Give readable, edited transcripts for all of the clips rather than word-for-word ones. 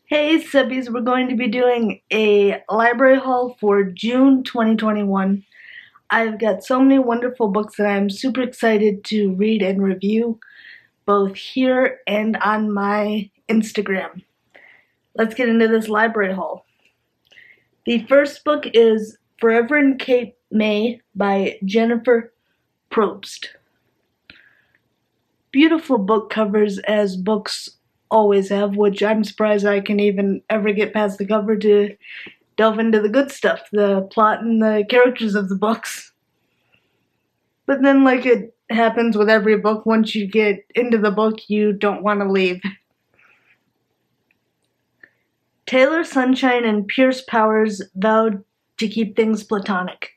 Hey Subbies, we're going to be doing a library haul for June 2021. I've got so many wonderful books that I'm super excited to read and review, both here and on my Instagram. Let's get into this library haul. The first book is Forever in Cape May by Jennifer Probst. Beautiful book covers as books always have, which I'm surprised I can even ever get past the cover to delve into the good stuff, the plot and the characters of the books. But then, like it happens with every book, once you get into the book, you don't want to leave. Taylor Sunshine and Pierce Powers vowed to keep things platonic.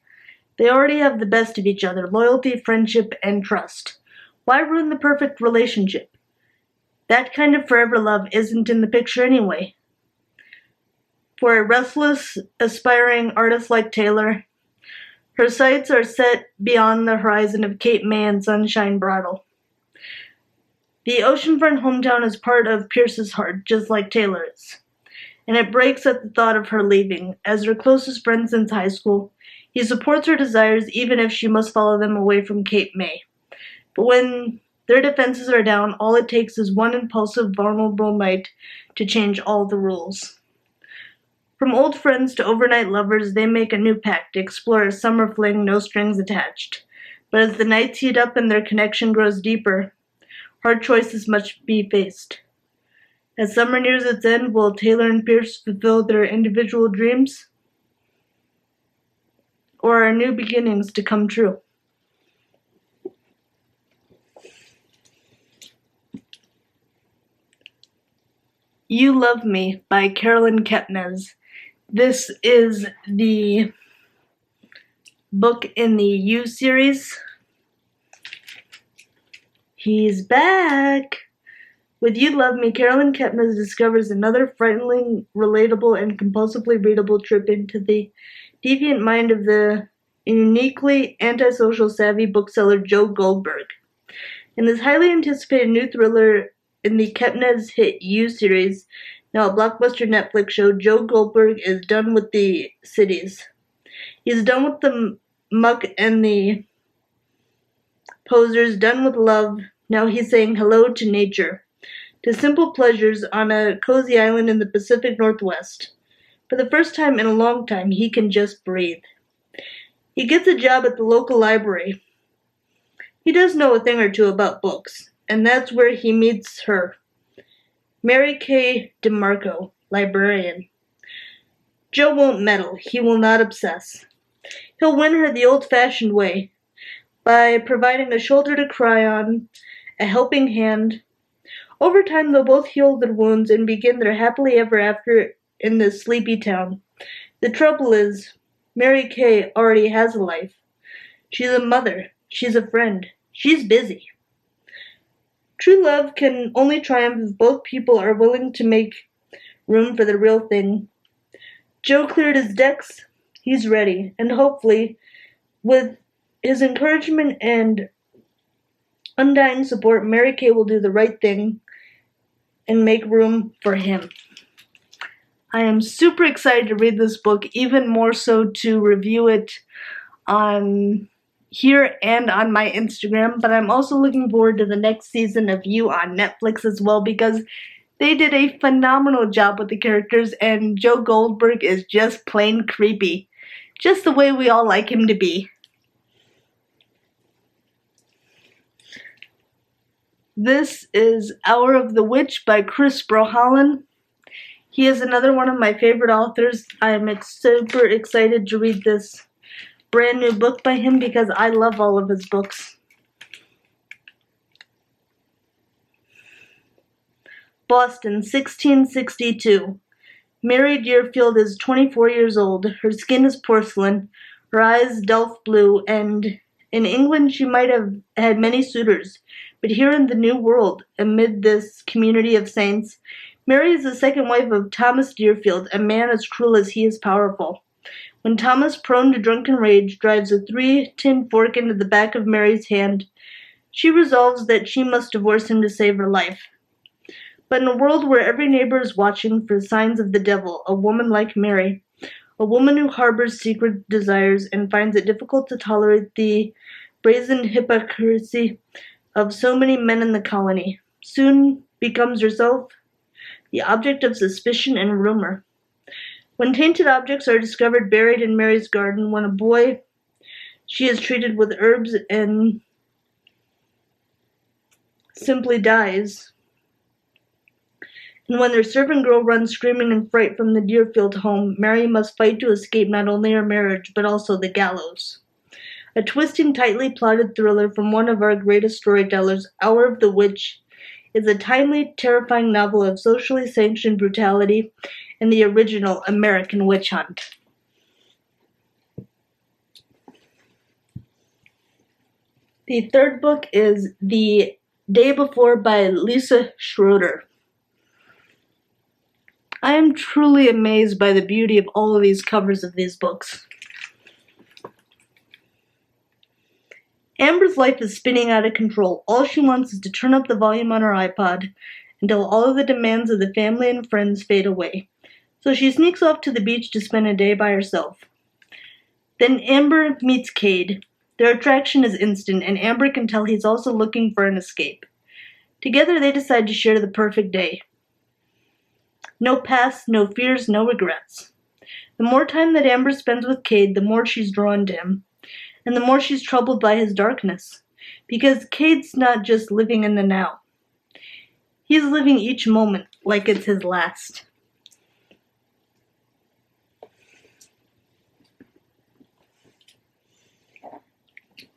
They already have the best of each other: loyalty, friendship, and trust. Why ruin the perfect relationship? That kind of forever love isn't in the picture anyway. For a restless, aspiring artist like Taylor, her sights are set beyond the horizon of Cape May and Sunshine Bridal. The oceanfront hometown is part of Pierce's heart, just like Taylor's, and it breaks at the thought of her leaving. As her closest friend since high school, he supports her desires even if she must follow them away from Cape May. But when their defenses are down, all it takes is one impulsive, vulnerable night to change all the rules. From old friends to overnight lovers, they make a new pact to explore a summer fling, no strings attached. But as the nights heat up and their connection grows deeper, hard choices must be faced. As summer nears its end, will Taylor and Pierce fulfill their individual dreams? Or are new beginnings to come true? You Love Me by Carolyn Kepnes. This is the book in the You series. He's back! With You Love Me, Carolyn Kepnes discovers another frighteningly relatable and compulsively readable trip into the deviant mind of the uniquely antisocial savvy bookseller Joe Goldberg. In this highly anticipated new thriller in the Kepnes hit You series, now a blockbuster Netflix show, Joe Goldberg is done with the cities. He's done with the muck and the posers, done with love. Now he's saying hello to nature, to simple pleasures on a cozy island in the Pacific Northwest. For the first time in a long time, he can just breathe. He gets a job at the local library. He does know a thing or two about books, and that's where he meets her, Mary Kay DeMarco, librarian. Joe won't meddle. He will not obsess. He'll win her the old-fashioned way, by providing a shoulder to cry on, a helping hand. Over time, they'll both heal their wounds and begin their happily ever after in this sleepy town. The trouble is, Mary Kay already has a life. She's a mother. She's a friend. She's busy. True love can only triumph if both people are willing to make room for the real thing. Joe cleared his decks. He's ready, and hopefully, with his encouragement and undying support, Mary Kay will do the right thing and make room for him. I am super excited to read this book, even more so to review it on here and on my Instagram, but I'm also looking forward to the next season of You on Netflix as well, because they did a phenomenal job with the characters, and Joe Goldberg is just plain creepy, just the way we all like him to be. This is Hour of the Witch by Chris Broholland. He is another one of my favorite authors. I am super excited to read this brand new book by him because I love all of his books. Boston, 1662. Mary Deerfield is 24 years old. Her skin is porcelain, her eyes delft blue, and in England she might have had many suitors. But here in the New World, amid this community of saints, Mary is the second wife of Thomas Deerfield, a man as cruel as he is powerful. When Thomas, prone to drunken rage, drives a 3-tin fork into the back of Mary's hand, she resolves that she must divorce him to save her life. But in a world where every neighbor is watching for signs of the devil, a woman like Mary, a woman who harbors secret desires and finds it difficult to tolerate the brazen hypocrisy of so many men in the colony, soon becomes herself the object of suspicion and rumor. When tainted objects are discovered buried in Mary's garden, when a boy she is treated with herbs and simply dies, and when their servant girl runs screaming in fright from the Deerfield home, Mary must fight to escape not only her marriage, but also the gallows. A twisting, tightly plotted thriller from one of our greatest storytellers, Hour of the Witch, is a timely, terrifying novel of socially sanctioned brutality in the original American witch hunt. The third book is The Day Before by Lisa Schroeder. I am truly amazed by the beauty of all of these covers of these books. Amber's life is spinning out of control. All she wants is to turn up the volume on her iPod until all of the demands of the family and friends fade away. So she sneaks off to the beach to spend a day by herself. Then Amber meets Cade. Their attraction is instant, and Amber can tell he's also looking for an escape. Together they decide to share the perfect day. No past, no fears, no regrets. The more time that Amber spends with Cade, the more she's drawn to him, and the more she's troubled by his darkness. Because Cade's not just living in the now. He's living each moment like it's his last.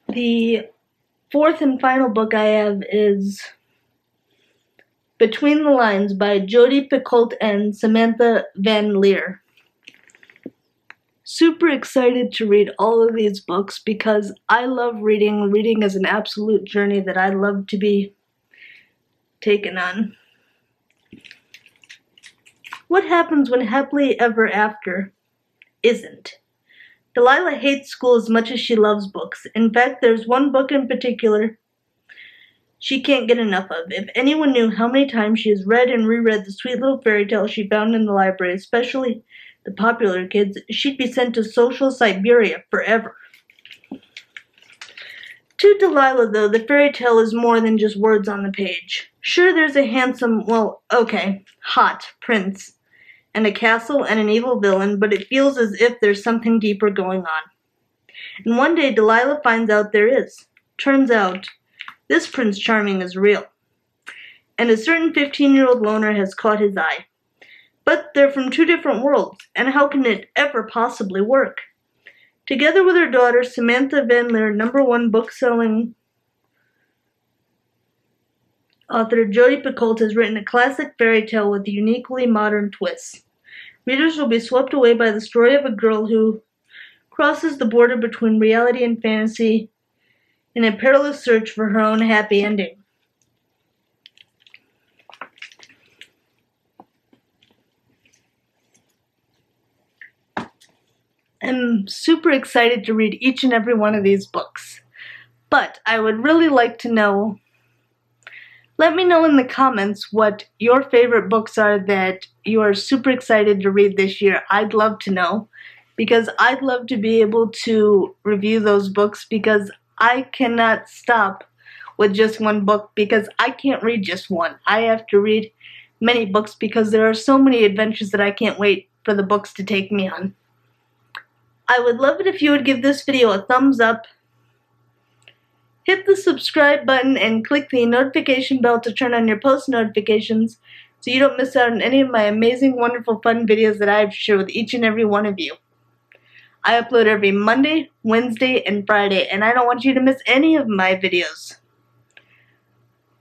The fourth and final book I have is Between the Lines by Jodi Picoult and Samantha Van Leer. Super excited to read all of these books because I love reading. Reading is an absolute journey that I love to be taken on. What happens when happily ever after isn't? Delilah hates school as much as she loves books. In fact, there's one book in particular she can't get enough of. If anyone knew how many times she has read and reread the sweet little fairy tale she found in the library, especially the popular kids, she'd be sent to social Siberia forever. To Delilah, though, the fairy tale is more than just words on the page. Sure, there's a handsome, hot prince, and a castle and an evil villain, but it feels as if there's something deeper going on. And one day Delilah finds out there is. Turns out, this Prince Charming is real. And a certain 15-year-old loner has caught his eye. But they're from two different worlds, and how can it ever possibly work? Together with her daughter, Samantha Van Leer, #1 book-selling author Jodi Picoult has written a classic fairy tale with uniquely modern twists. Readers will be swept away by the story of a girl who crosses the border between reality and fantasy in a perilous search for her own happy ending. I'm super excited to read each and every one of these books. But I would really like to know, let me know in the comments what your favorite books are that you are super excited to read this year. I'd love to know, because I'd love to be able to review those books, because I cannot stop with just one book, because I can't read just one. I have to read many books because there are so many adventures that I can't wait for the books to take me on. I would love it if you would give this video a thumbs up, hit the subscribe button, and click the notification bell to turn on your post notifications so you don't miss out on any of my amazing, wonderful, fun videos that I have to share with each and every one of you. I upload every Monday, Wednesday, and Friday, and I don't want you to miss any of my videos.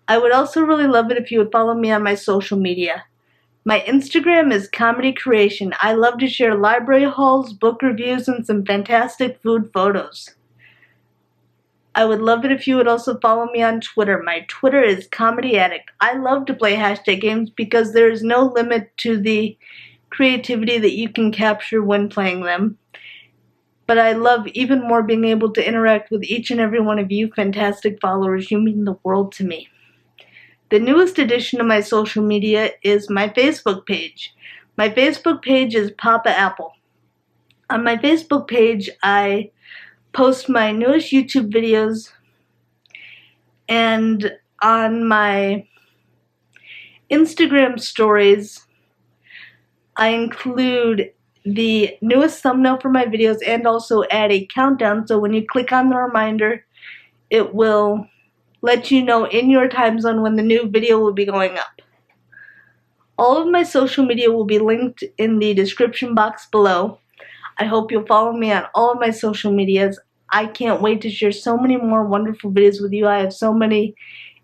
I would also really love it if you would follow me on my social media. My Instagram is Comedy Creation. I love to share library hauls, book reviews, and some fantastic food photos. I would love it if you would also follow me on Twitter. My Twitter is Comedy Addict. I love to play hashtag games because there is no limit to the creativity that you can capture when playing them. But I love even more being able to interact with each and every one of you fantastic followers. You mean the world to me. The newest addition to my social media is my Facebook page. My Facebook page is Papa Apple. On my Facebook page, I post my newest YouTube videos, and on my Instagram stories, I include the newest thumbnail for my videos and also add a countdown, so when you click on the reminder, it will let you know in your time zone when the new video will be going up. All of my social media will be linked in the description box below. I hope you'll follow me on all of my social medias. I can't wait to share so many more wonderful videos with you. I have so many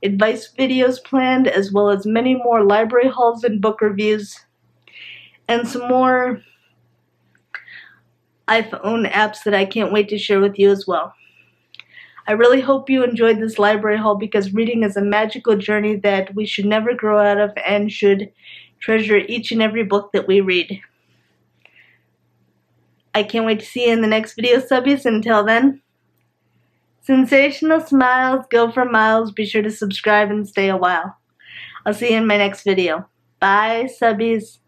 advice videos planned, as well as many more library hauls and book reviews, and some more iPhone apps that I can't wait to share with you as well. I really hope you enjoyed this library haul, because reading is a magical journey that we should never grow out of and should treasure each and every book that we read. I can't wait to see you in the next video, subbies. Until then, sensational smiles go for miles. Be sure to subscribe and stay a while. I'll see you in my next video. Bye, subbies.